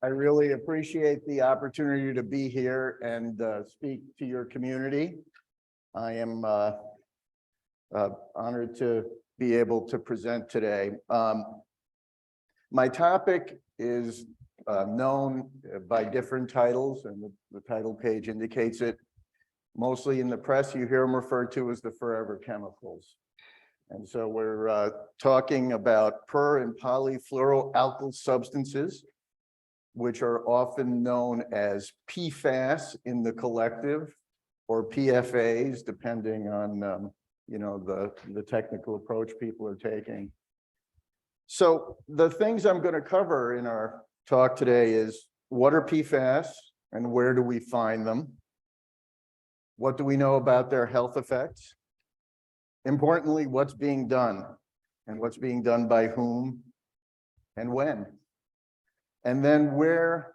I really appreciate the opportunity to be here and speak to your community. I am honored to be able to present today. My topic is known by different titles, and the title page indicates it. Mostly in the press, you hear them referred to as the forever chemicals. And so we're talking about per and polyfluoroalkyl substances, which are often known as PFAS in the collective, or PFAS, depending on the technical approach people are taking. So the things I'm going to cover in our talk today is, what are PFAS and where do we find them? What do we know about their health effects? Importantly, what's being done, and what's being done by whom and when? And then where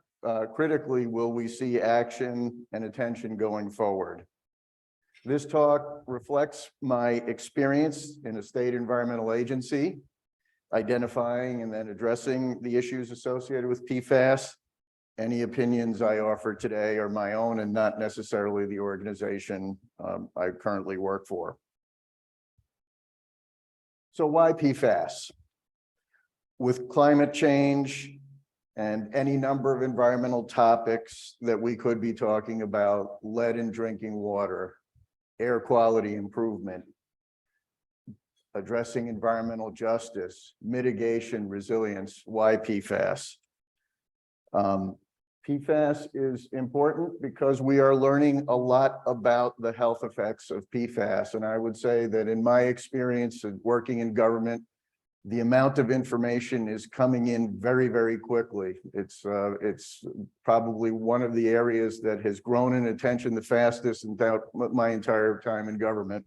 critically will we see action and attention going forward? This talk reflects my experience in a state environmental agency, identifying and then addressing the issues associated with PFAS. Any opinions I offer today are my own and not necessarily the organization I currently work for. So why PFAS? With climate change and any number of environmental topics that we could be talking about, lead in drinking water, air quality improvement, addressing environmental justice, mitigation, resilience, why PFAS? PFAS is important because we are learning a lot about the health effects of PFAS. And I would say that in my experience of working in government, the amount of information is coming in very, very quickly. It's probably one of the areas that has grown in attention the fastest in my entire time in government.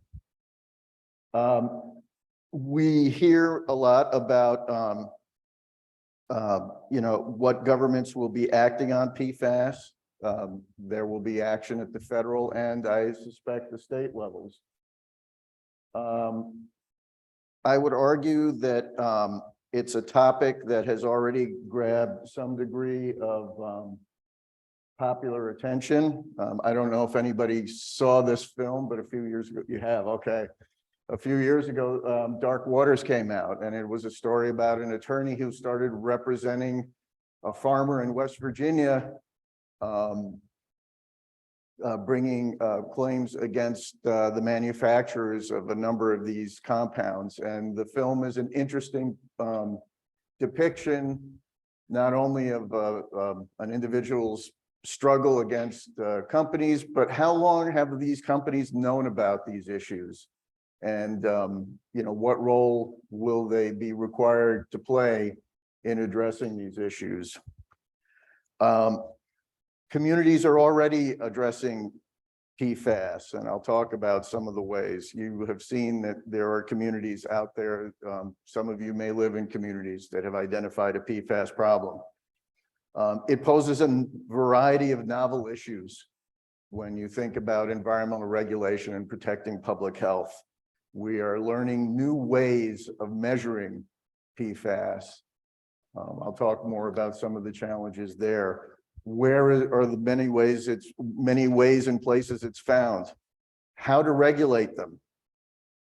We hear a lot about what governments will be acting on PFAS. There will be action at the federal and I suspect the state levels. I would argue that it's a topic that has already grabbed some degree of popular attention. I don't know if anybody saw this film, but a few years ago, you have, okay. A few years ago, Dark Waters came out, and it was a story about an attorney who started representing a farmer in West Virginia, bringing claims against the manufacturers of a number of these compounds. And the film is an interesting depiction, not only of an individual's struggle against companies, but how long have these companies known about these issues? And what role will they be required to play in addressing these issues? Communities are already addressing PFAS, and I'll talk about some of the ways. You have seen that there are communities out there. Some of you may live in communities that have identified a PFAS problem. It poses a variety of novel issues when you think about environmental regulation and protecting public health. We are learning new ways of measuring PFAS. I'll talk more about some of the challenges there. Where are the many ways and places it's found? How to regulate them?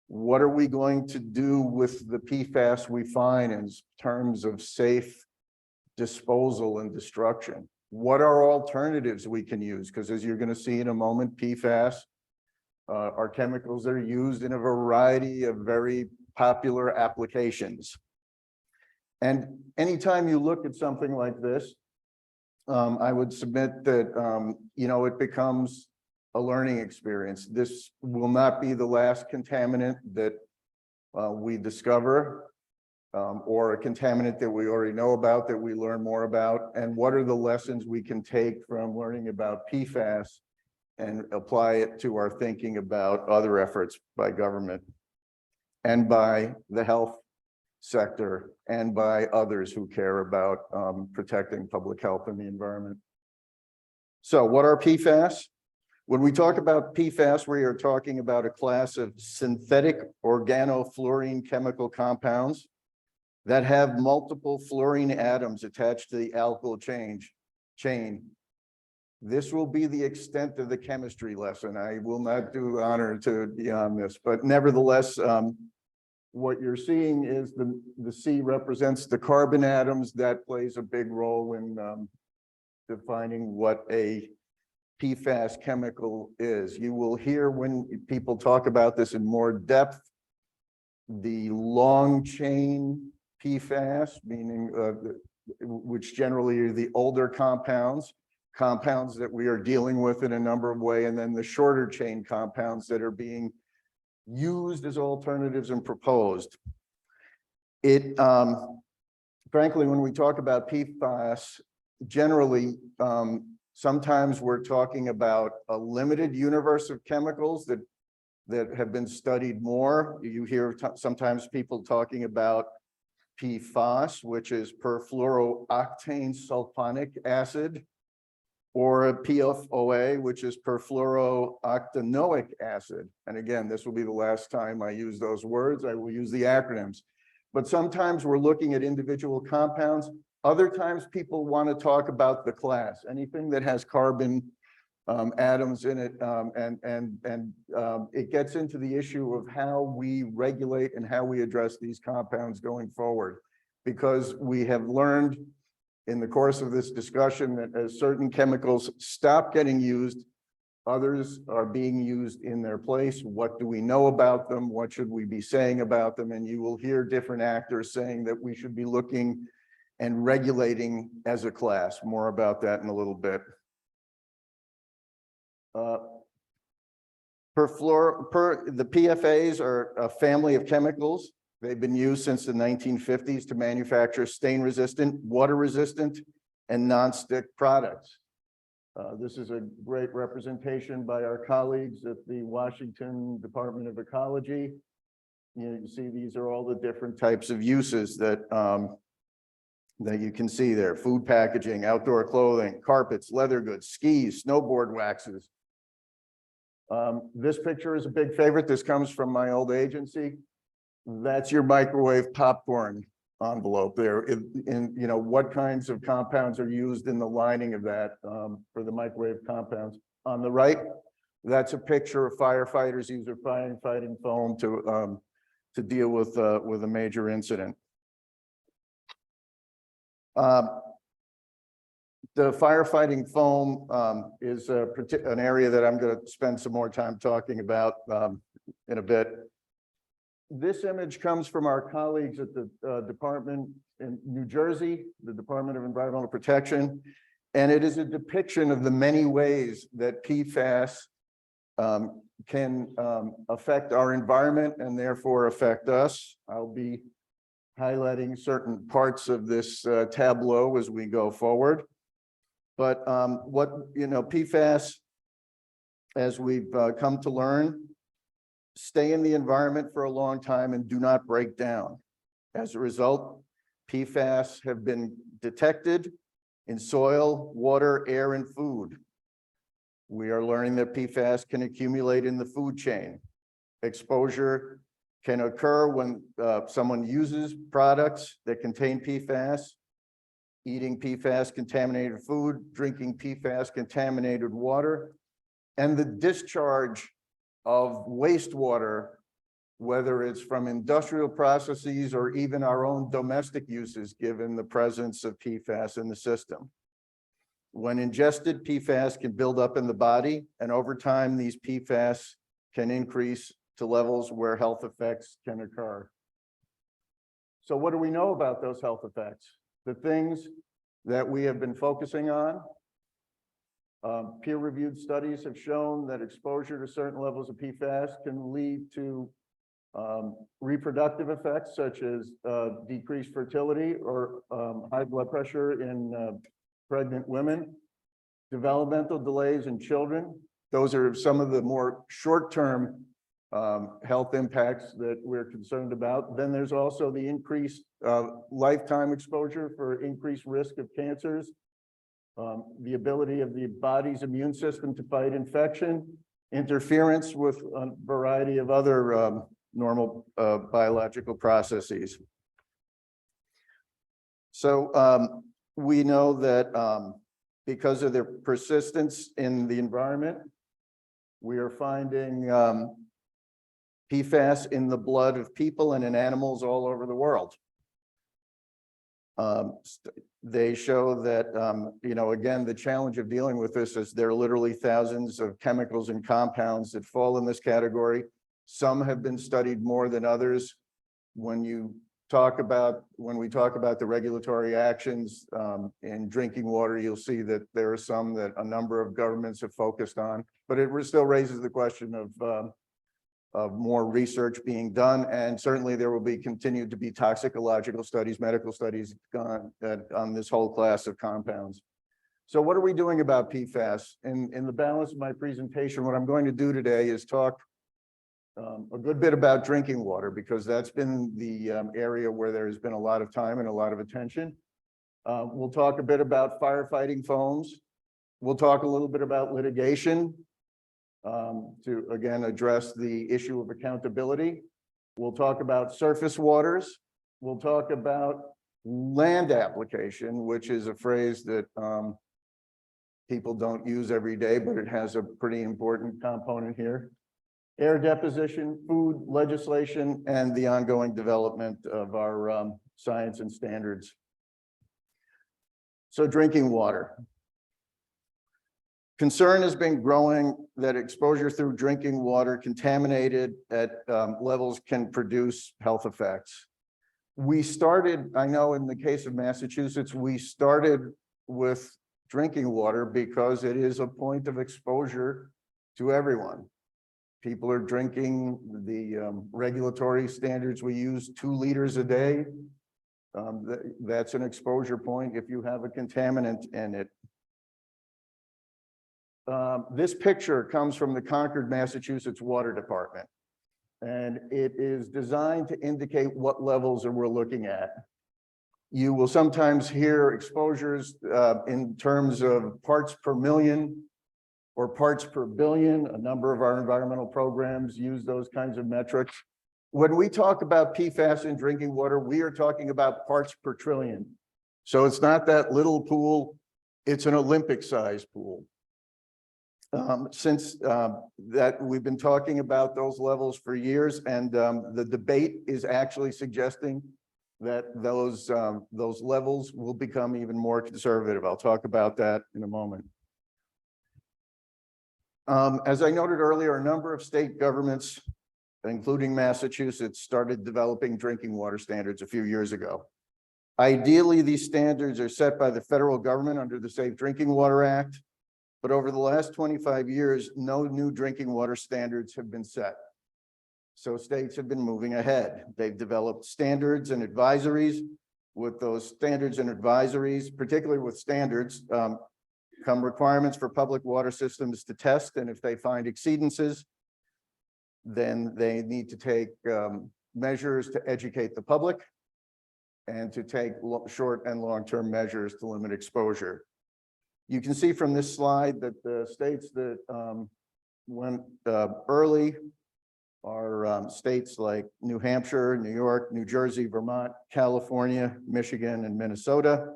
What are we going to do with the PFAS we find in terms of safe disposal and destruction? What are alternatives we can use? Because as you're going to see in a moment, PFAS are chemicals that are used in a variety of very popular applications. And anytime you look at something like this, I would submit that, it becomes a learning experience. This will not be the last contaminant that we discover, or a contaminant that we already know about, that we learn more about. And what are the lessons we can take from learning about PFAS and apply it to our thinking about other efforts by government and by the health sector and by others who care about protecting public health and the environment. So what are PFAS? When we talk about PFAS, we are talking about a class of synthetic organofluorine chemical compounds that have multiple fluorine atoms attached to the alkyl chain. This will be the extent of the chemistry lesson. I will not do honor to beyond this, but nevertheless, what you're seeing is the C represents the carbon atoms. That plays a big role in defining what a PFAS chemical is. You will hear when people talk about this in more depth, the long chain PFAS, meaning which generally are the older compounds that we are dealing with in a number of ways, and then the shorter chain compounds that are being used as alternatives and proposed. It, frankly, when we talk about PFAS, generally, sometimes we're talking about a limited universe of chemicals that have been studied more. You hear sometimes people talking about PFAS, which is perfluorooctane sulfonic acid, or a PFOA, which is perfluorooctanoic acid. And again, this will be the last time I use those words. I will use the acronyms. But sometimes we're looking at individual compounds. Other times people want to talk about the class, anything that has carbon atoms in it, it gets into the issue of how we regulate and how we address these compounds going forward. Because we have learned in the course of this discussion that as certain chemicals stop getting used, others are being used in their place. What do we know about them? What should we be saying about them? And you will hear different actors saying that we should be looking and regulating as a class. More about that in a little bit. The PFAS are a family of chemicals. They've been used since the 1950s to manufacture stain-resistant, water-resistant, and non-stick products. This is a great representation by our colleagues at the Washington Department of Ecology. You see, these are all the different types of uses that you can see there: food packaging, outdoor clothing, carpets, leather goods, skis, snowboard waxes. This picture is a big favorite. This comes from my old agency. That's your microwave popcorn envelope there. In you know, what kinds of compounds are used in the lining of that for the microwave compounds. On the right, that's a picture of firefighters using firefighting foam to deal with a major incident. The firefighting foam is an area that I'm going to spend some more time talking about in a bit. This image comes from our colleagues at the department in New Jersey, the Department of Environmental Protection, and it is a depiction of the many ways that PFAS can affect our environment and therefore affect us. I'll be highlighting certain parts of this tableau as we go forward. But what, you know, PFAS, as we've come to learn, stay in the environment for a long time and do not break down. As a result, PFAS have been detected in soil, water, air, and food. We are learning that PFAS can accumulate in the food chain. Exposure can occur when someone uses products that contain PFAS, eating PFAS contaminated food, drinking PFAS contaminated water, and the discharge of wastewater, whether it's from industrial processes or even our own domestic uses, given the presence of PFAS in the system. When ingested, PFAS can build up in the body, and over time, these PFAS can increase to levels where health effects can occur. So what do we know about those health effects? The things that we have been focusing on. Peer-reviewed studies have shown that exposure to certain levels of PFAS can lead to reproductive effects such as decreased fertility or high blood pressure in pregnant women, developmental delays in children. Those are some of the more short-term health impacts that we're concerned about. Then there's also the increased lifetime exposure for increased risk of cancers, the ability of the body's immune system to fight infection, interference with a variety of other normal biological processes. So we know that because of their persistence in the environment, we are finding PFAS in the blood of people and in animals all over the world. They show that, again, the challenge of dealing with this is there are literally thousands of chemicals and compounds that fall in this category. Some have been studied more than others. When we talk about the regulatory actions in drinking water, you'll see that there are some that a number of governments have focused on, but it still raises the question of more research being done, and certainly there will be continued to be toxicological studies, medical studies on this whole class of compounds. So what are we doing about PFAS? In the balance of my presentation, what I'm going to do today is talk a good bit about drinking water, because that's been the area where there's been a lot of time and a lot of attention. We'll talk a bit about firefighting foams. We'll talk a little bit about litigation, to again address the issue of accountability. We'll talk about surface waters. We'll talk about land application, which is a phrase that people don't use every day, but it has a pretty important component here. Air deposition, food legislation, and the ongoing development of our science and standards. So drinking water. Concern has been growing that exposure through drinking water contaminated at levels can produce health effects. We started, I know in the case of Massachusetts, we started with drinking water because it is a point of exposure to everyone. People are drinking the regulatory standards. We use 2 liters a day. That's an exposure point if you have a contaminant in it. This picture comes from the Concord, Massachusetts Water Department, and it is designed to indicate what levels we're looking at. You will sometimes hear exposures in terms of parts per million or parts per billion. A number of our environmental programs use those kinds of metrics. When we talk about PFAS in drinking water, we are talking about parts per trillion. So it's not that little pool, it's an Olympic-sized pool. Since that we've been talking about those levels for years, and the debate is actually suggesting that those levels will become even more conservative. I'll talk about that in a moment. As I noted earlier, a number of state governments, including Massachusetts, started developing drinking water standards a few years ago. Ideally, these standards are set by the federal government under the Safe Drinking Water Act. But over the last 25 years, no new drinking water standards have been set. So states have been moving ahead. They've developed standards and advisories. With those standards and advisories, particularly with standards, come requirements for public water systems to test. And if they find exceedances, then they need to take measures to educate the public and to take short and long-term measures to limit exposure. You can see from this slide that the states that went early are states like New Hampshire, New York, New Jersey, Vermont, California, Michigan, and Minnesota.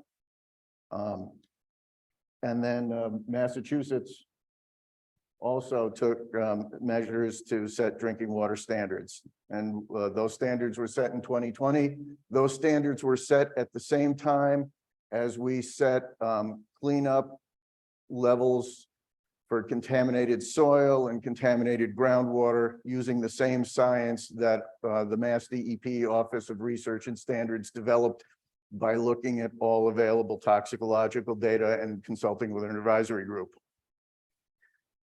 And then Massachusetts also took measures to set drinking water standards. And those standards were set in 2020. Those standards were set at the same time as we set cleanup levels for contaminated soil and contaminated groundwater using the same science that the MassDEP Office of Research and Standards developed by looking at all available toxicological data and consulting with an advisory group.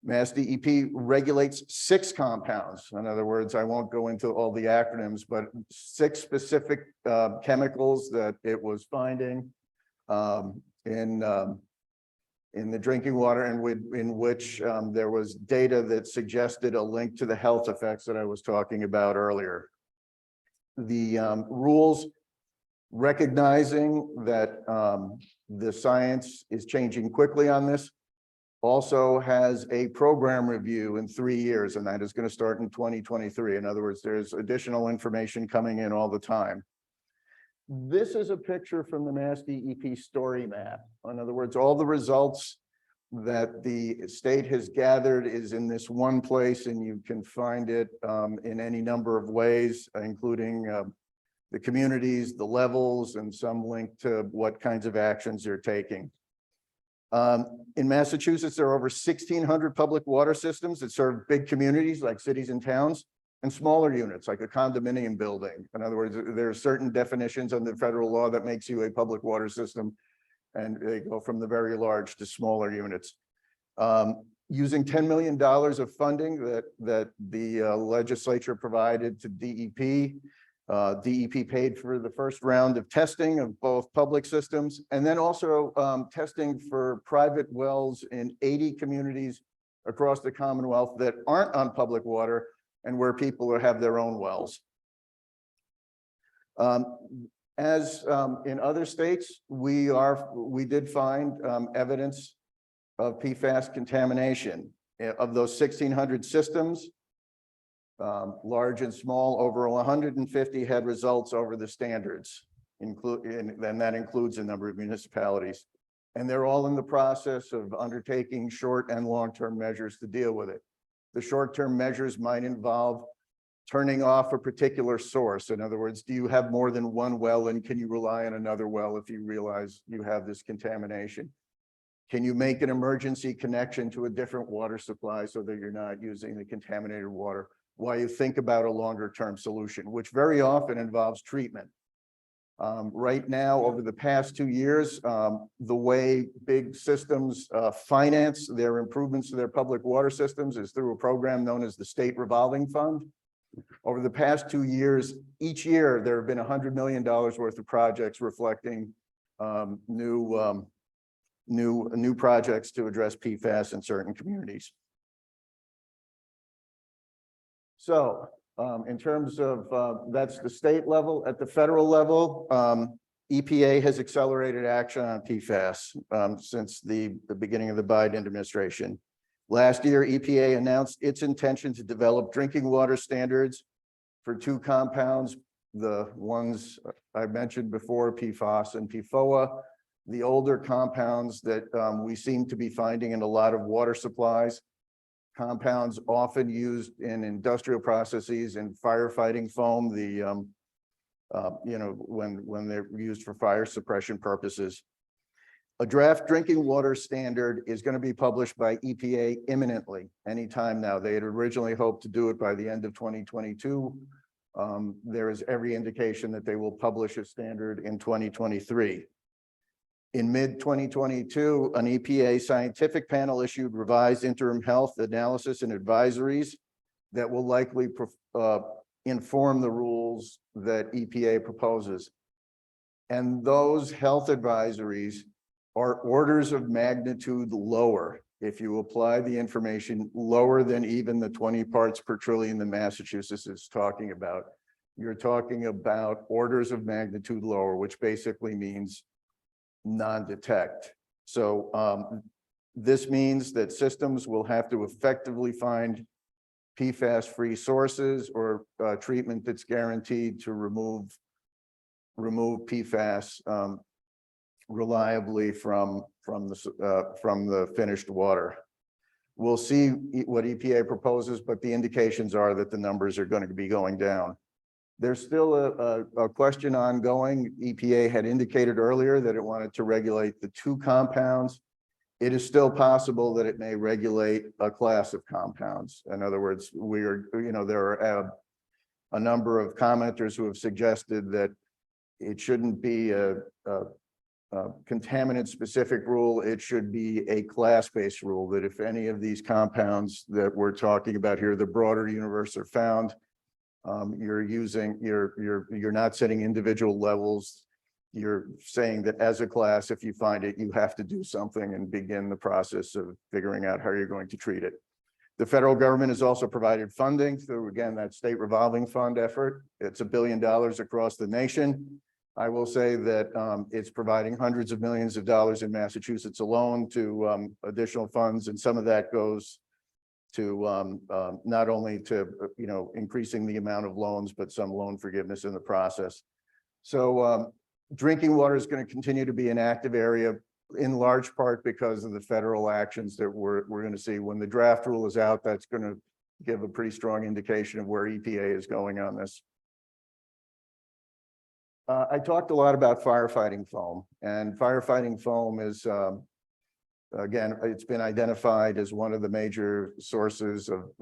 MassDEP regulates 6 compounds. In other words, I won't go into all the acronyms, but 6 specific chemicals that it was finding in the drinking water, and in which there was data that suggested a link to the health effects that I was talking about earlier. The rules, recognizing that the science is changing quickly on this, also has a program review in 3 years, and that is going to start in 2023. In other words, there's additional information coming in all the time. This is a picture from the MassDEP story map. In other words, all the results that the state has gathered is in this one place, and you can find it in any number of ways, including the communities, the levels, and some link to what kinds of actions they're taking. In Massachusetts, there are over 1,600 public water systems that serve big communities like cities and towns, and smaller units like a condominium building. In other words, there are certain definitions under federal law that makes you a public water system, and they go from the very large to smaller units. Using $10 million of funding that the legislature provided to DEP, DEP paid for the first round of testing of both public systems, and then also testing for private wells in 80 communities across the Commonwealth that aren't on public water and where people have their own wells. As in other states, we did find evidence of PFAS contamination. Of those 1,600 systems, large and small, over 150 had results over the standards, and that includes a number of municipalities. And they're all in the process of undertaking short and long-term measures to deal with it. The short-term measures might involve turning off a particular source. In other words, do you have more than one well, and can you rely on another well if you realize you have this contamination? Can you make an emergency connection to a different water supply so that you're not using the contaminated water while you think about a longer-term solution, which very often involves treatment? Right now, over the past 2 years, the way big systems finance their improvements to their public water systems is through a program known as the State Revolving Fund. Over the past 2 years, each year, there have been $100 million worth of projects reflecting new projects to address PFAS in certain communities. So, in terms of, that's the state level. At the federal level, EPA has accelerated action on PFAS since the beginning of the Biden administration. Last year, EPA announced its intention to develop drinking water standards for 2 compounds, the ones I mentioned before, PFAS and PFOA, the older compounds that we seem to be finding in a lot of water supplies. Compounds often used in industrial processes and firefighting foam, when they're used for fire suppression purposes. A draft drinking water standard is going to be published by EPA imminently, anytime now. They had originally hoped to do it by the end of 2022. There is every indication that they will publish a standard in 2023. In mid-2022, an EPA scientific panel issued revised interim health analysis and advisories that will likely inform the rules that EPA proposes. And those health advisories are orders of magnitude lower, if you apply the information, lower than even the 20 parts per trillion that Massachusetts is talking about. You're talking about orders of magnitude lower, which basically means non-detect. So this means that systems will have to effectively find PFAS-free sources or treatment that's guaranteed to remove PFAS reliably from the finished water. We'll see what EPA proposes, but the indications are that the numbers are going to be going down. There's still a question ongoing. EPA had indicated earlier that it wanted to regulate the 2 compounds. It is still possible that it may regulate a class of compounds. In other words, there are a number of commenters who have suggested that it shouldn't be a contaminant specific rule. It should be a class-based rule, that if any of these compounds that we're talking about here, the broader universe, are found, you're not setting individual levels. You're saying that as a class, if you find it, you have to do something and begin the process of figuring out how you're going to treat it. The federal government has also provided funding through, again, that state revolving fund effort. It's $1 billion across the nation. I will say that it's providing hundreds of millions of dollars in Massachusetts alone to additional funds, and some of that goes to not only to increasing the amount of loans, but some loan forgiveness in the process. So drinking water is going to continue to be an active area in large part because of the federal actions that we're going to see. When the draft rule is out, that's going to give a pretty strong indication of where EPA is going on this. I talked a lot about firefighting foam, and firefighting foam is, again, it's been identified as one of the major sources of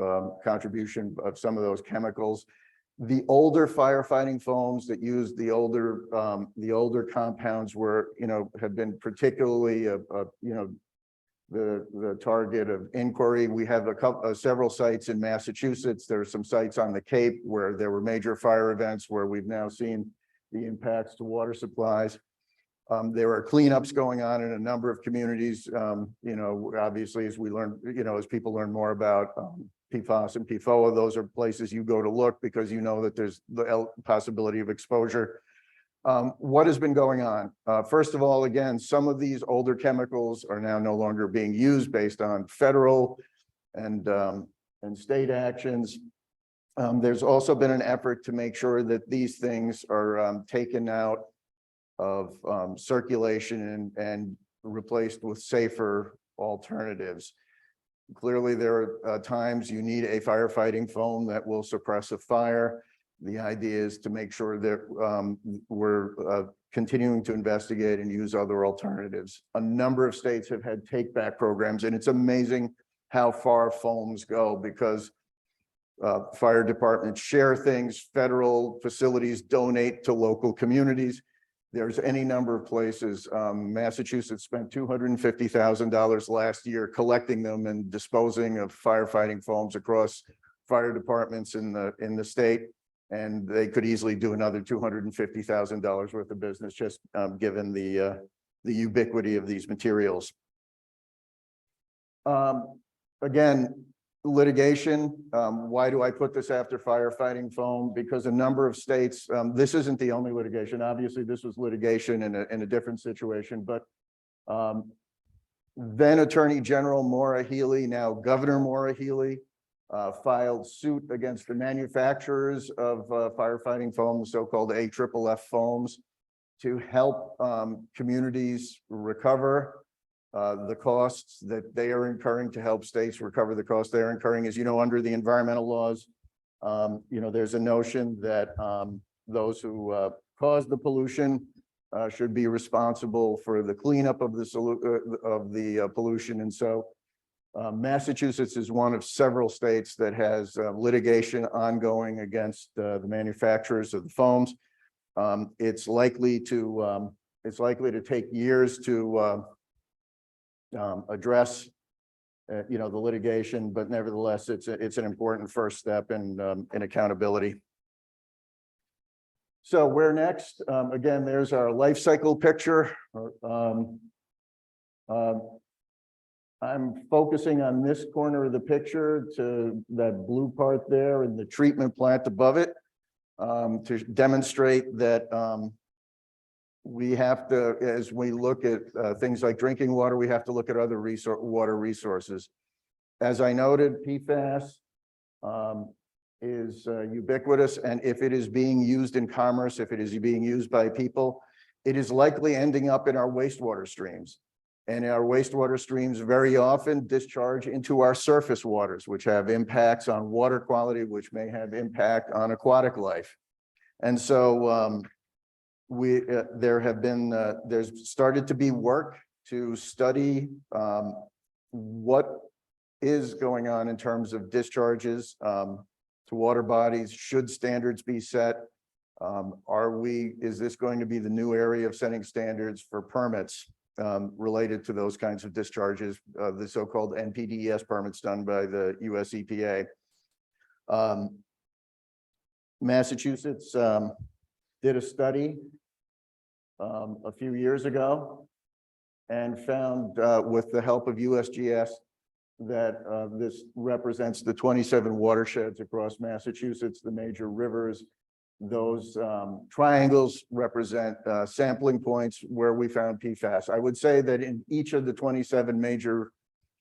contribution of some of those chemicals. The older firefighting foams that use the older compounds were, have been particularly, the target of inquiry. We have several sites in Massachusetts. There are some sites on the Cape where there were major fire events where we've now seen the impacts to water supplies. There are cleanups going on in a number of communities. Obviously, as we learn, as people learn more about PFAS and PFOA, those are places you go to look because you know that there's the possibility of exposure. What has been going on? First of all, again, some of these older chemicals are now no longer being used based on federal and state actions. There's also been an effort to make sure that these things are taken out of circulation and replaced with safer alternatives. Clearly, there are times you need a firefighting foam that will suppress a fire. The idea is to make sure that we're continuing to investigate and use other alternatives. A number of states have had take-back programs, and it's amazing how far foams go because fire departments share things, federal facilities donate to local communities. There's any number of places. Massachusetts spent $250,000 last year collecting them and disposing of firefighting foams across fire departments in the state. And they could easily do another $250,000 worth of business just given the ubiquity of these materials. Again, litigation. Why do I put this after firefighting foam? Because a number of states, this isn't the only litigation. Obviously, this was litigation in a different situation, but then Attorney General Maura Healey, now Governor Maura Healey, filed suit against the manufacturers of firefighting foam, the so-called AFFF foams, to help communities recover the costs that they are incurring, to help states recover the costs they're incurring. As you know, under the environmental laws, there's a notion that those who cause the pollution should be responsible for the cleanup of the pollution. And so Massachusetts is one of several states that has litigation ongoing against the manufacturers of the foams. It's likely to take years to address the litigation, but nevertheless, it's an important first step in accountability. So where next? Again, there's our life cycle picture. I'm focusing on this corner of the picture to that blue part there and the treatment plant above it to demonstrate that we have to, as we look at things like drinking water, we have to look at other water resources. As I noted, PFAS is ubiquitous, and if it is being used in commerce, if it is being used by people, it is likely ending up in our wastewater streams. And our wastewater streams very often discharge into our surface waters, which have impacts on water quality, which may have impact on aquatic life. And so there's started to be work to study what is going on in terms of discharges to water bodies. Should standards be set? Is this going to be the new area of setting standards for permits related to those kinds of discharges, the so-called NPDES permits done by the US EPA? Massachusetts did a study a few years ago and found with the help of USGS that this represents the 27 watersheds across Massachusetts, the major rivers. Those triangles represent sampling points where we found PFAS. I would say that in each of the 27 major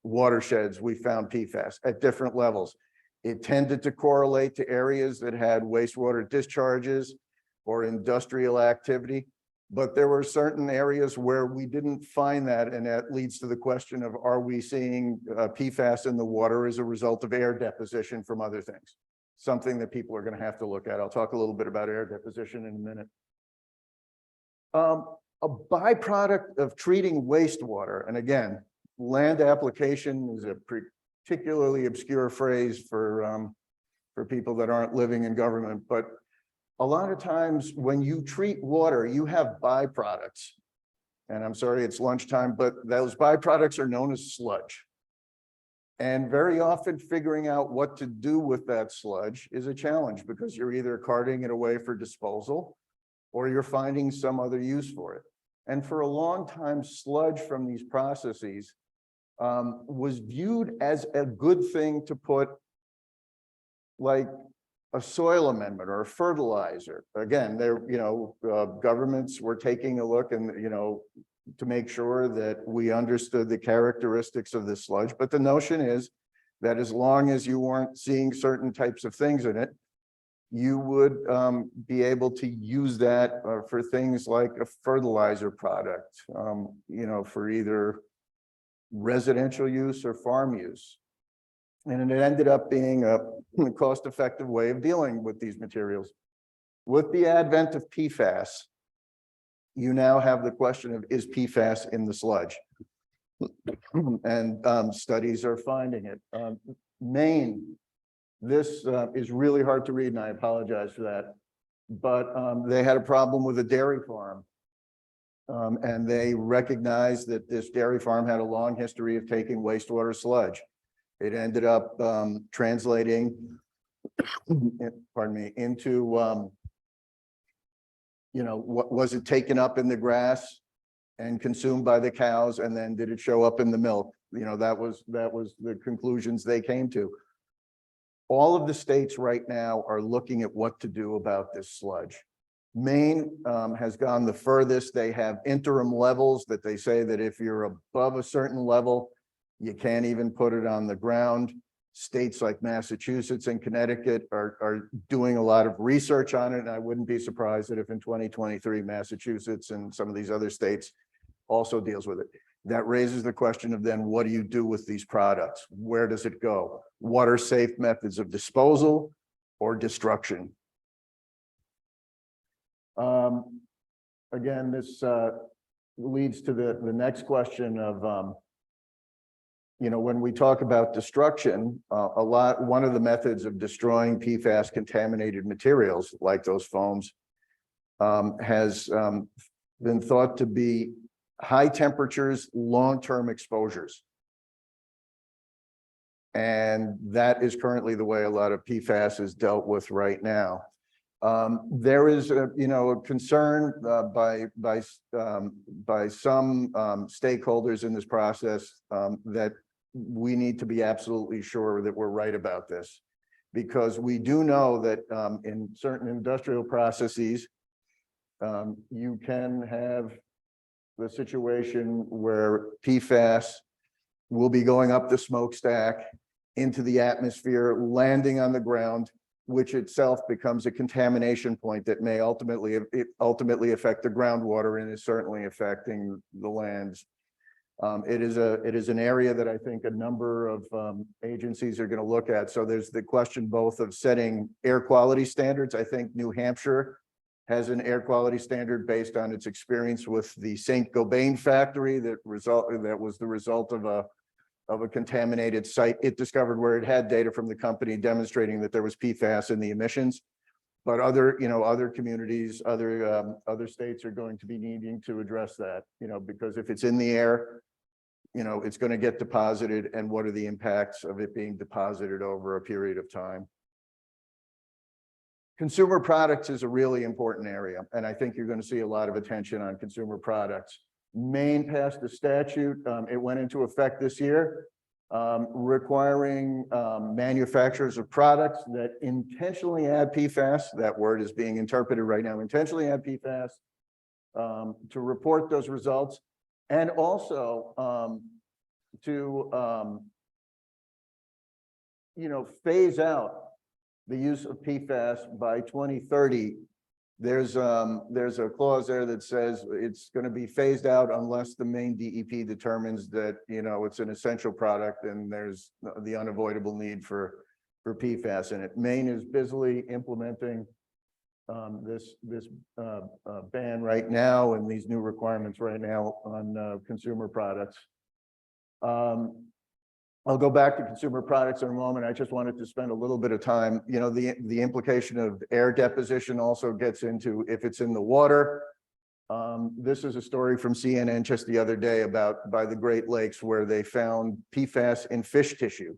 watersheds, we found PFAS at different levels. It tended to correlate to areas that had wastewater discharges. or industrial activity. But there were certain areas where we didn't find that, and that leads to the question of, are we seeing PFAS in the water as a result of air deposition from other things? Something that people are going to have to look at. I'll talk a little bit about air deposition in a minute. A byproduct of treating wastewater, and again, land application is a particularly obscure phrase for people that aren't living in government, but a lot of times when you treat water, you have byproducts. And I'm sorry, it's lunchtime, but those byproducts are known as sludge. And very often figuring out what to do with that sludge is a challenge, because you're either carting it away for disposal or you're finding some other use for it. And for a long time, sludge from these processes was viewed as a good thing to put, like a soil amendment or a fertilizer. Again, governments were taking a look and, to make sure that we understood the characteristics of the sludge. But the notion is that as long as you weren't seeing certain types of things in it, you would be able to use that for things like a fertilizer product, for either residential use or farm use. And it ended up being a cost-effective way of dealing with these materials. With the advent of PFAS, you now have the question of, is PFAS in the sludge? And studies are finding it. Maine, this is really hard to read, and I apologize for that, but they had a problem with a dairy farm. And they recognized that this dairy farm had a long history of taking wastewater sludge. It ended up translating, pardon me, into, what was it taken up in the grass and consumed by the cows, and then did it show up in the milk? That was the conclusions they came to. All of the states right now are looking at what to do about this sludge. Maine has gone the furthest. They have interim levels that they say that if you're above a certain level, you can't even put it on the ground. States like Massachusetts and Connecticut are doing a lot of research on it. And I wouldn't be surprised that if in 2023, Massachusetts and some of these other states also deals with it. That raises the question of then, what do you do with these products? Where does it go? Water safe methods of disposal or destruction? Again, this leads to the next question of, when we talk about destruction, one of the methods of destroying PFAS contaminated materials like those foams has been thought to be high temperatures, long-term exposures. And that is currently the way a lot of PFAS is dealt with right now. There is a concern by some stakeholders in this process that we need to be absolutely sure that we're right about this, because we do know that in certain industrial processes, you can have the situation where PFAS will be going up the smokestack into the atmosphere, landing on the ground, which itself becomes a contamination point that may ultimately affect the groundwater and is certainly affecting the lands. It is an area that I think a number of agencies are going to look at. So there's the question both of setting air quality standards. I think New Hampshire has an air quality standard based on its experience with the St. Gobain factory that was the result of a contaminated site. It discovered where it had data from the company demonstrating that there was PFAS in the emissions. But other communities, other states are going to be needing to address that, because if it's in the air, it's going to get deposited, and what are the impacts of it being deposited over a period of time? Consumer products is a really important area, and I think you're going to see a lot of attention on consumer products. Maine passed a statute, it went into effect this year, requiring manufacturers of products that intentionally add PFAS, that word is being interpreted right now, intentionally add PFAS, to report those results, and also to phase out the use of PFAS by 2030 There's a clause there that says it's going to be phased out unless the Maine DEP determines that, you know, it's an essential product and there's the unavoidable need for PFAS in it. Maine is busily implementing this ban right now and these new requirements right now on consumer products. I'll go back to consumer products in a moment. I just wanted to spend a little bit of time. You know, the implication of air deposition also gets into if it's in the water. This is a story from CNN just the other day by the Great Lakes where they found PFAS in fish tissue.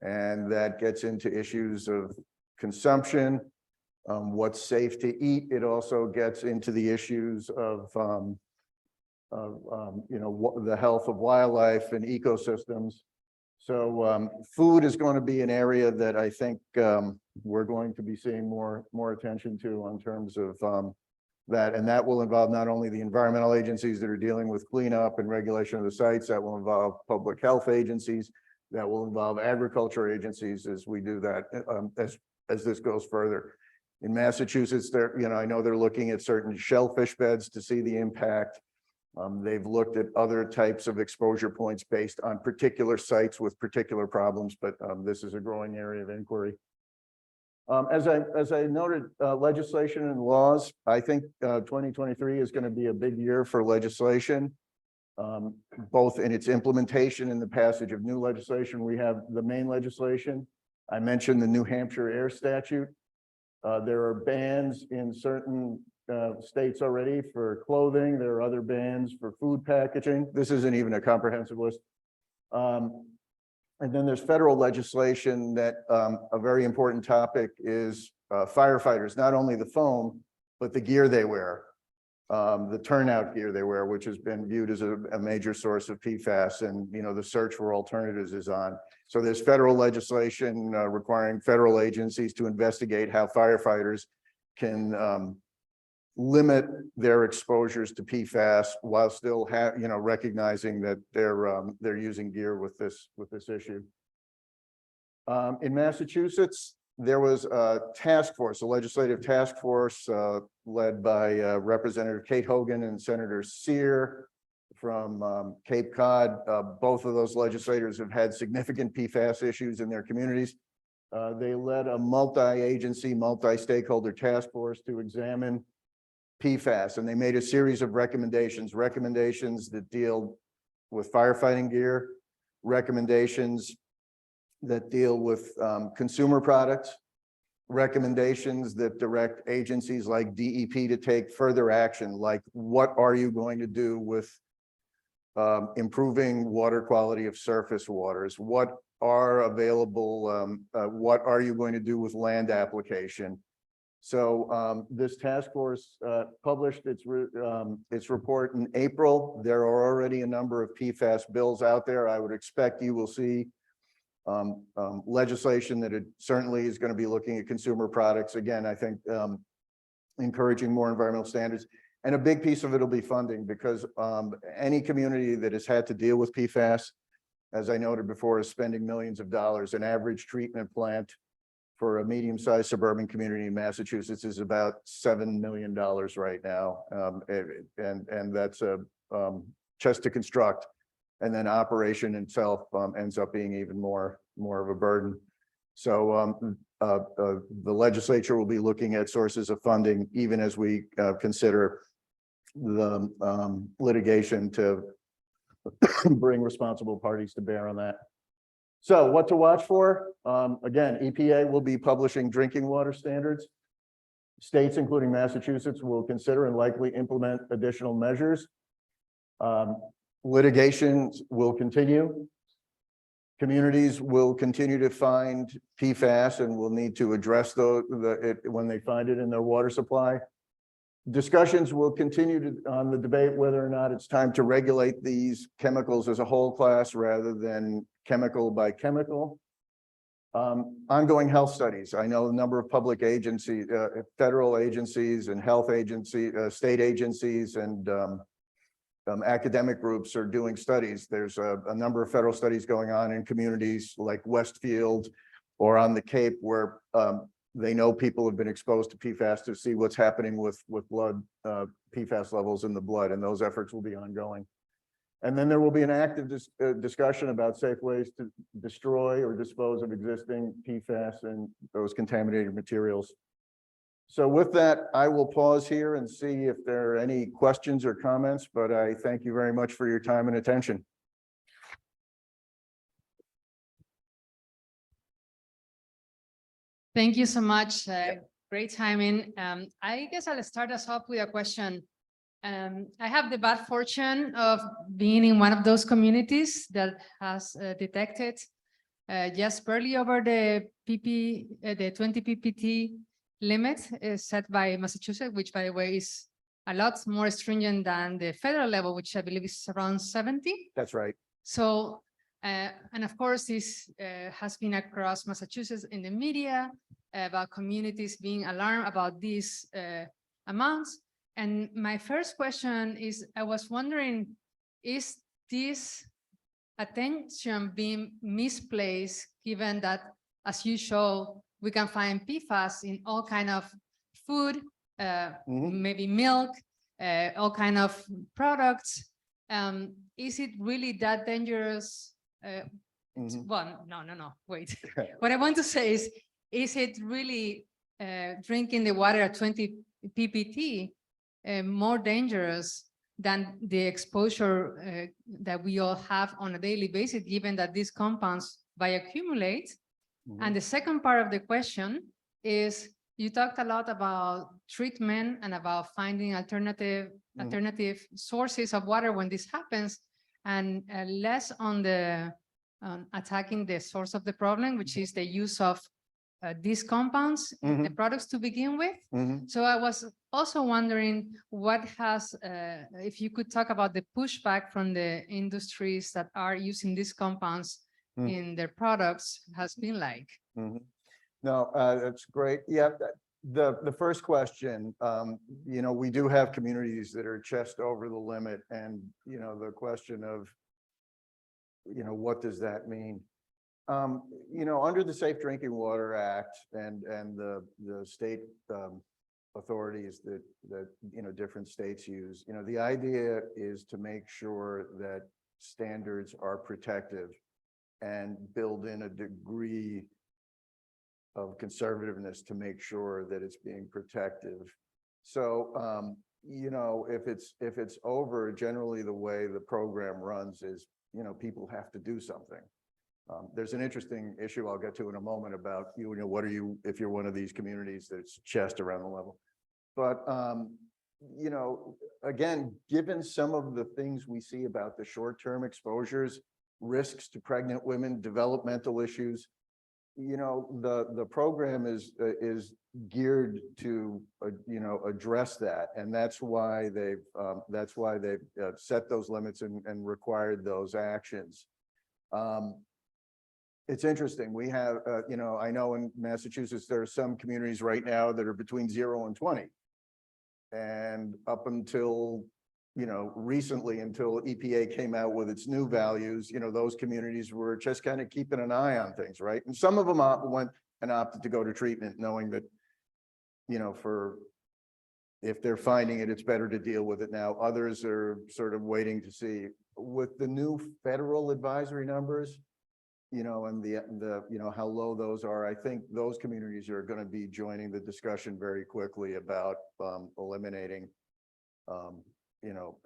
And that gets into issues of consumption, what's safe to eat. It also gets into the issues of you know, the health of wildlife and ecosystems. So food is going to be an area that I think we're going to be seeing more attention to in terms of that. And that will involve not only the environmental agencies that are dealing with cleanup and regulation of the sites, that will involve public health agencies, that will involve agriculture agencies as we do that, as this goes further. In Massachusetts, you know, I know they're looking at certain shellfish beds to see the impact. They've looked at other types of exposure points based on particular sites with particular problems, but this is a growing area of inquiry. As I noted, legislation and laws, I think 2023 is going to be a big year for legislation, both in its implementation and the passage of new legislation. We have the Maine legislation. I mentioned the New Hampshire air statute. There are bans in certain states already for clothing. There are other bans for food packaging. This isn't even a comprehensive list. And then there's federal legislation that a very important topic is firefighters, not only the foam, but the gear they wear, the turnout gear they wear, which has been viewed as a major source of PFAS, and you know the search for alternatives is on. So there's federal legislation requiring federal agencies to investigate how firefighters can limit their exposures to PFAS while still recognizing that they're using gear with this issue. In Massachusetts, there was a task force, a legislative task force led by Representative Kate Hogan and Senator Sear from Cape Cod. Both of those legislators have had significant PFAS issues in their communities. They led a multi-agency, multi-stakeholder task force to examine PFAS, and they made a series of recommendations that deal with firefighting gear, recommendations that deal with consumer products, recommendations that direct agencies like DEP to take further action, like what are you going to do with improving water quality of surface waters, what are available, what are you going to do with land application. So this task force published its report in April. There are already a number of PFAS bills out there. I would expect you will see legislation that it certainly is going to be looking at consumer products. Again, I think encouraging more environmental standards. And a big piece of it will be funding, because any community that has had to deal with PFAS, as I noted before, is spending millions of dollars. An average treatment plant for a medium-sized suburban community in Massachusetts is about $7 million right now. And that's just to construct, and then operation itself ends up being even more of a burden. So the legislature will be looking at sources of funding, even as we consider the litigation to bring responsible parties to bear on that. So what to watch for? Again, EPA will be publishing drinking water standards. States, including Massachusetts, will consider and likely implement additional measures. Litigation will continue. Communities will continue to find PFAS and will need to address when they find it in their water supply. Discussions will continue on the debate whether or not it's time to regulate these chemicals as a whole class rather than chemical by chemical. Ongoing health studies. I know a number of public agencies, federal agencies and health agencies, state agencies and academic groups are doing studies. There's a number of federal studies going on in communities like Westfield or on the Cape where They know people have been exposed to PFAS to see what's happening with blood, PFAS levels in the blood, and those efforts will be ongoing. And then there will be an active discussion about safe ways to destroy or dispose of existing PFAS and those contaminated materials. So with that, I will pause here and see if there are any questions or comments, but I thank you very much for your time and attention. Thank you so much. Great timing. I guess I'll start us off with a question. I have the bad fortune of being in one of those communities that has detected just barely over the the 20 ppt limit set by Massachusetts, which by the way is a lot more stringent than the federal level, which I believe is around 70. That's right. So, and of course, this has been across Massachusetts in the media about communities being alarmed about these amounts. And my first question is, I was wondering, is this attention being misplaced, given that, as you show, we can find PFAS in all kind of food, maybe milk, all kind of products. Is it really that dangerous? Well, no, wait. What I want to say is it really drinking the water at 20 ppt more dangerous than the exposure that we all have on a daily basis, given that these compounds bioaccumulate? And the second part of the question is, you talked a lot about treatment and about finding alternative sources of water when this happens, and less on the attacking the source of the problem, which is the use of these compounds in the products to begin with. So I was also wondering what has, if you could talk about the pushback from the industries that are using these compounds in their products has been like. No, that's great. Yeah, the first question, you know, we do have communities that are just over the limit, and, you know, the question of, you know, what does that mean? You know, under the Safe Drinking Water Act and the state authorities that you know, different states use, you know, the idea is to make sure that standards are protective and build in a degree of conservativeness to make sure that it's being protective. So, you know, if it's over, generally the way the program runs is, you know, people have to do something. There's an interesting issue I'll get to in a moment about, you know, what are you, if you're one of these communities that's just around the level. But, you know, again, given some of the things we see about the short-term exposures, risks to pregnant women, developmental issues, you know, the program is geared to, you know, address that. And that's why they've set those limits and required those actions. It's interesting. We have, you know, I know in Massachusetts, there are some communities right now that are between 0 and 20. And up until, you know, recently, until EPA came out with its new values, you know, those communities were just kind of keeping an eye on things, right? And some of them went and opted to go to treatment, knowing that, you know, if they're finding it, it's better to deal with it now. Others are sort of waiting to see. With the new federal advisory numbers, you know, and the you know, how low those are, I think those communities are going to be joining the discussion very quickly about eliminating, you know,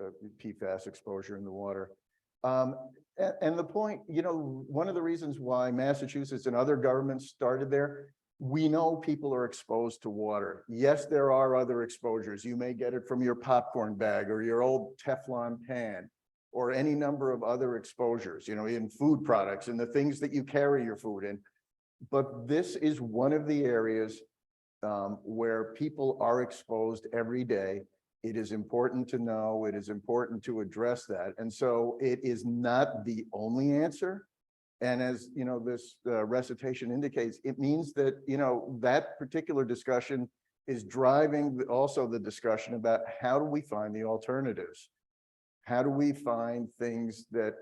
PFAS exposure in the water. And the point, you know, one of the reasons why Massachusetts and other governments started there, we know people are exposed to water. Yes, there are other exposures. You may get it from your popcorn bag or your old Teflon pan, or any number of other exposures, you know, in food products and the things that you carry your food in. But this is one of the areas where people are exposed every day. It is important to know, it is important to address that. And so it is not the only answer. And as you know, this recitation indicates, it means that, you know, that particular discussion is driving also the discussion about how do we find the alternatives? How do we find things that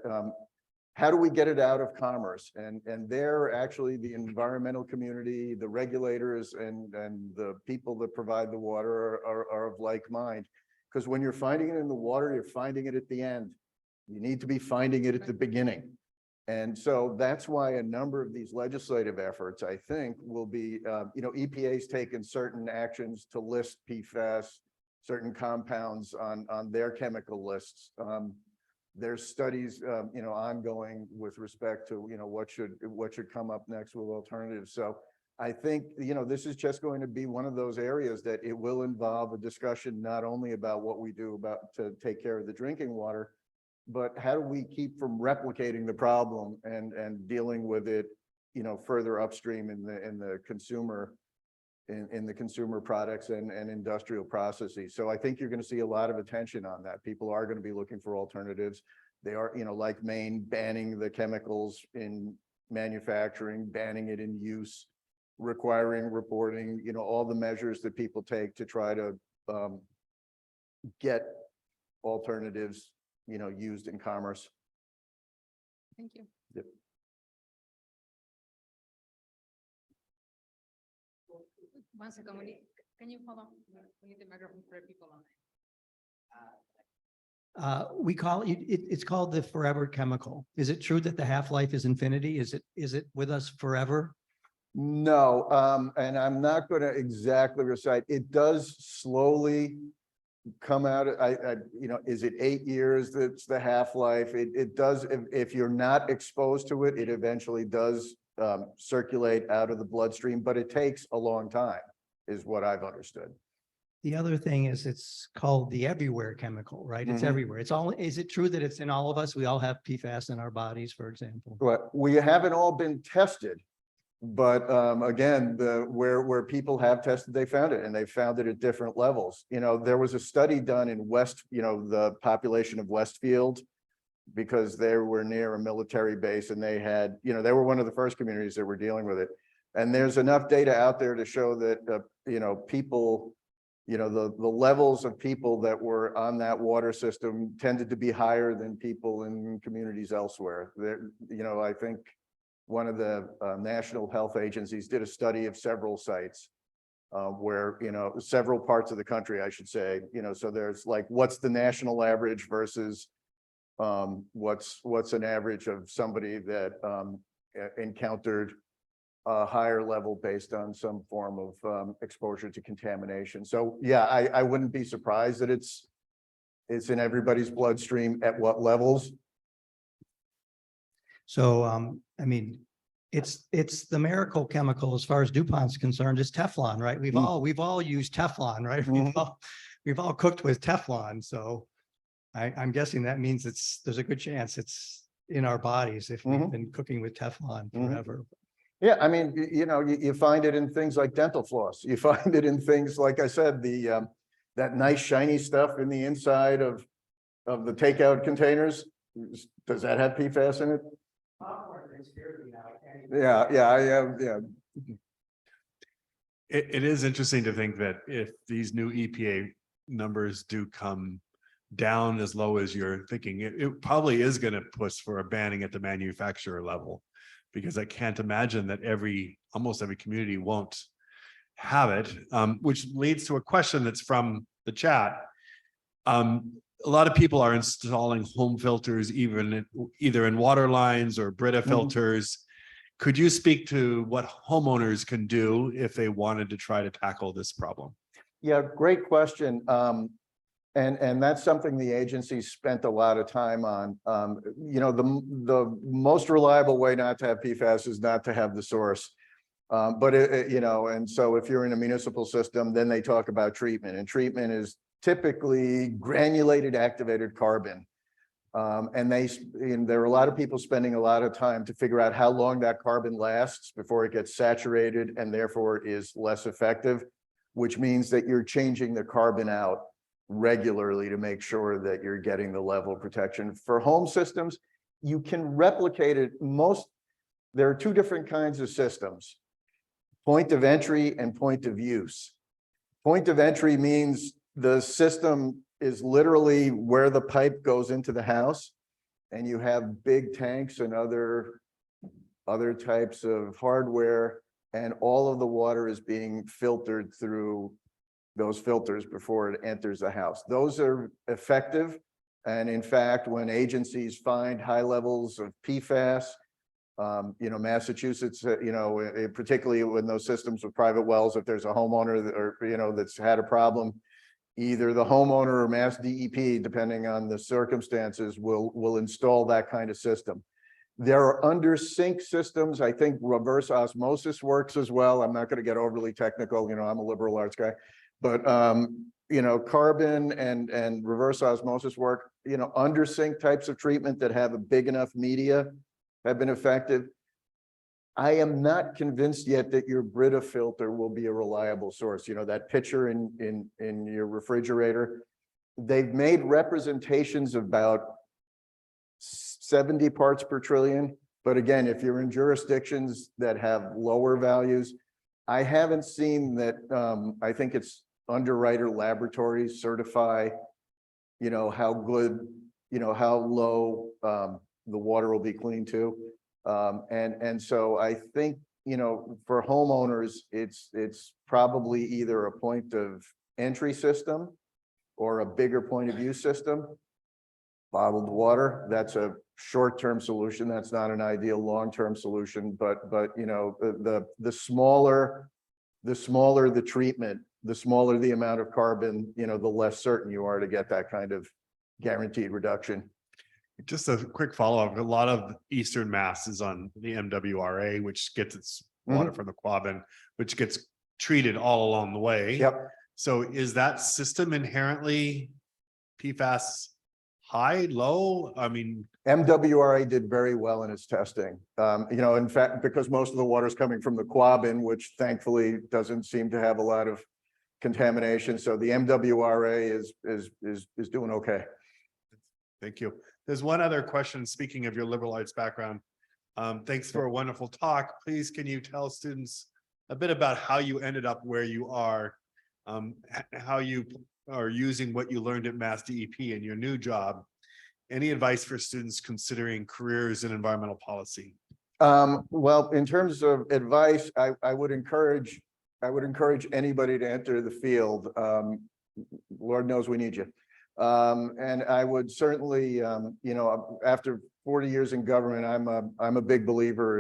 how do we get it out of commerce? And there actually the environmental community, the regulators and the people that provide the water are of like mind. Because when you're finding it in the water, you're finding it at the end. You need to be finding it at the beginning. And so that's why a number of these legislative efforts, I think, will be, EPA's taken certain actions to list PFAS, certain compounds on their chemical lists. There's studies, ongoing with respect to, what should come up next with alternatives. So I think, this is just going to be one of those areas that it will involve a discussion, not only about what we do to take care of the drinking water, but how do we keep from replicating the problem and dealing with it, further upstream in the consumer, in the consumer products and industrial processes. So I think you're going to see a lot of attention on that. People are going to be looking for alternatives. They are, like Maine, banning the chemicals in manufacturing, banning it in use, requiring reporting, all the measures that people take to try to get alternatives, used in commerce. Thank you. Yep. One second, can you hold on? We need the microphone for people on. We call it, it's called the forever chemical. Is it true that the half-life is infinity? Is it with us forever? No, and I'm not going to exactly recite. It does slowly come out. Is it 8 years? That's the half-life. It does. If you're not exposed to it, it eventually does circulate out of the bloodstream, but it takes a long time, is what I've understood. The other thing is it's called the everywhere chemical, right? It's everywhere. Is it true that it's in all of us? We all have PFAS in our bodies, for example. But we haven't all been tested. But again, where people have tested, they found it, and they found it at different levels. There was a study done in the population of Westfield, because they were near a military base, and they had, they were one of the first communities that were dealing with it. And there's enough data out there to show that, people, the levels of people that were on that water system tended to be higher than people in communities elsewhere. There, I think one of the national health agencies did a study of several sites where, several parts of the country, I should say, so there's like, what's the national average versus what's an average of somebody that encountered a higher level based on some form of exposure to contamination. So yeah, I wouldn't be surprised that it's in everybody's bloodstream at what levels. So, I mean, it's the miracle chemical as far as DuPont's concerned. It's Teflon, right? We've all used Teflon, right? We've all cooked with Teflon. So I'm guessing that means there's a good chance it's in our bodies if we've been cooking with Teflon forever. Yeah, I mean, you find it in things like dental floss. You find it in things, like I said, that nice shiny stuff in the inside of the takeout containers. Does that have PFAS in it? Yeah. It is interesting to think that if these new EPA numbers do come down as low as you're thinking, it probably is going to push for a banning at the manufacturer level, because I can't imagine that almost every community won't have it, which leads to a question that's from the chat. A lot of people are installing home filters, either in water lines or Brita filters. Could you speak to what homeowners can do if they wanted to try to tackle this problem? Yeah, great question. And that's something the agency spent a lot of time on. The most reliable way not to have PFAS is not to have the source. And so if you're in a municipal system, then they talk about treatment, and treatment is typically granulated activated carbon. And there are a lot of people spending a lot of time to figure out how long that carbon lasts before it gets saturated and therefore is less effective, which means that you're changing the carbon out regularly to make sure that you're getting the level of protection. For home systems, you can replicate it. There are two different kinds of systems: point of entry and point of use. Point of entry means the system is literally where the pipe goes into the house. and you have big tanks and other types of hardware, and all of the water is being filtered through those filters before it enters the house. Those are effective. And in fact, when agencies find high levels of PFAS, Massachusetts, particularly when those systems with private wells, if there's a homeowner that's had a problem, either the homeowner or MassDEP, depending on the circumstances, will install that kind of system. There are under sink systems. I think reverse osmosis works as well. I'm not going to get overly technical. I'm a liberal arts guy, but carbon and reverse osmosis work. Under sink types of treatment that have a big enough media have been effective. I am not convinced yet that your Brita filter will be a reliable source. That pitcher in your refrigerator. They've made representations about 70 parts per trillion. But again, if you're in jurisdictions that have lower values, I haven't seen that. I think it's Underwriter Laboratories certify, how good, how low the water will be cleaned to. And so I think, for homeowners, it's probably either a point of entry system or a bigger point of use system. Bottled water, that's a short-term solution. That's not an ideal long-term solution, but the smaller the treatment, the smaller the amount of carbon, the less certain you are to get that kind of guaranteed reduction. Just a quick follow-up. A lot of Eastern Mass is on the MWRA, which gets its water from the Quabbin, which gets treated all along the way. Yep. So is that system inherently PFAS high, low? I mean, MWRA did very well in its testing. In fact, because most of the water is coming from the Quabbin, which thankfully doesn't seem to have a lot of contamination. So the MWRA is doing okay. thank you. There's one other question. Speaking of your liberal arts background, thanks for a wonderful talk. Please, can you tell students a bit about how you ended up where you are, how you are using what you learned at MassDEP in your new job? Any advice for students considering careers in environmental policy? Well, in terms of advice, I would encourage anybody to enter the field. Lord knows we need you. And I would certainly, after 40 years in government, I'm a big believer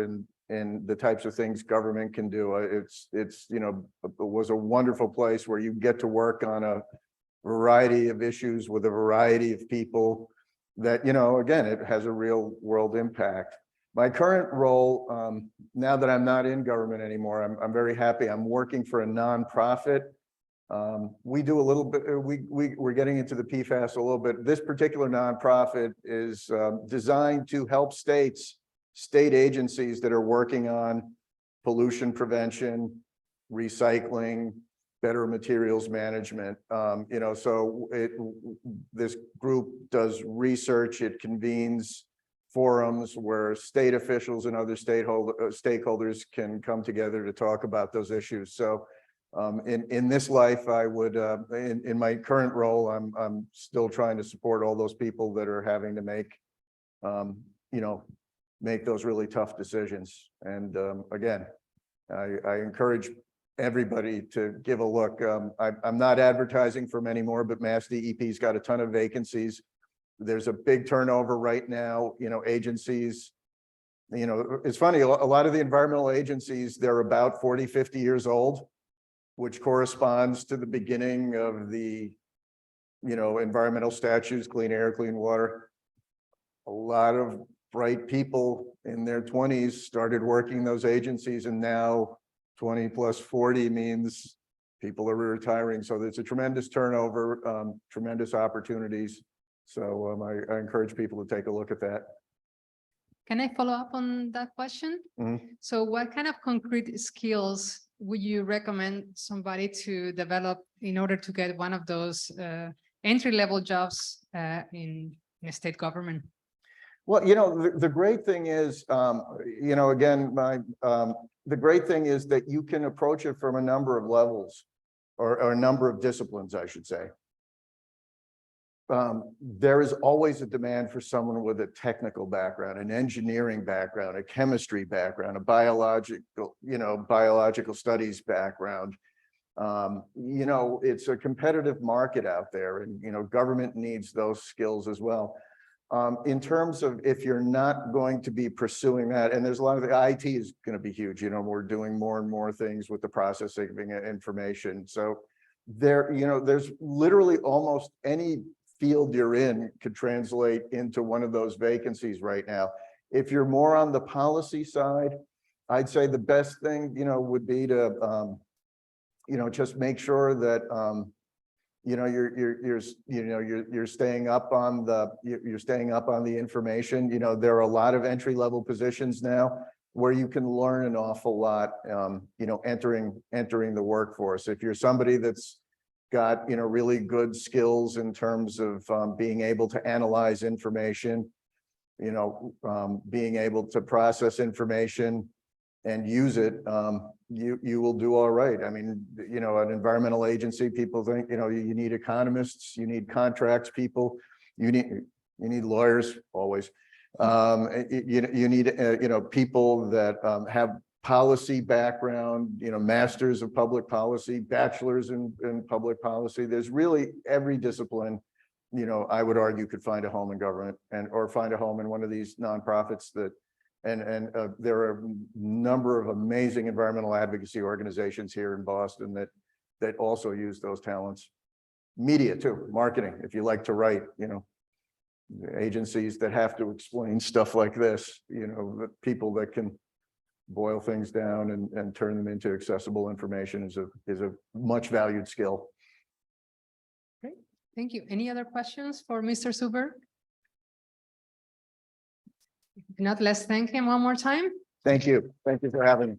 in the types of things government can do. It was a wonderful place where you get to work on a variety of issues with a variety of people that, again, it has a real world impact. My current role, now that I'm not in government anymore, I'm very happy. I'm working for a nonprofit. We do a little bit, we're getting into the PFAS a little bit. This particular nonprofit is designed to help state agencies that are working on pollution prevention, recycling, better materials management. So this group does research, it convenes forums where state officials and other stakeholders can come together to talk about those issues. So in this life, I would, in my current role, I'm still trying to support all those people that are having to make, make those really tough decisions. And again, I encourage everybody to give a look. I'm not advertising for many more, but MassDEP's got a ton of vacancies. There's a big turnover right now, agencies, it's funny, a lot of the environmental agencies, they're about 40, 50 years old, which corresponds to the beginning of the, environmental statutes, clean air, clean water. A lot of bright people in their 20s started working those agencies, and now 20 plus 40 means people are retiring. So there's a tremendous turnover, tremendous opportunities. So I encourage people to take a look at that. Can I follow up on that question? So what kind of concrete skills would you recommend somebody to develop in order to get one of those entry-level jobs in state government? Well, the great thing is, again, the great thing is that you can approach it from a number of levels or a number of disciplines, I should say. there is always a demand for someone with a technical background, an engineering background, a chemistry background, a biological studies background. It's a competitive market out there, and, government needs those skills as well. In terms of if you're not going to be pursuing that, and there's a lot of the IT is going to be huge, we're doing more and more things with the processing of information. So there's literally almost any field you're in could translate into one of those vacancies right now. If you're more on the policy side, I'd say the best thing, would be to, just make sure that, you're staying up on the information. There are a lot of entry-level positions now where you can learn an awful lot, entering the workforce. If you're somebody that's got, really good skills in terms of being able to analyze information, being able to process information and use it, you will do all right. I mean, an environmental agency, people think, you need economists, you need contracts people, you need lawyers always. You need, people that have policy background, masters of public policy, bachelors in public policy. There's really every discipline, I would argue could find a home in government or find a home in one of these nonprofits that, and there are a number of amazing environmental advocacy organizations here in Boston that also use those talents. Media too, marketing, if you like to write, agencies that have to explain stuff like this, the people that can boil things down and turn them into accessible information is a much valued skill. Great, thank you. Any other questions for Mr. Suuberg? If not, let's thank him one more time. Thank you. Thank you for having me.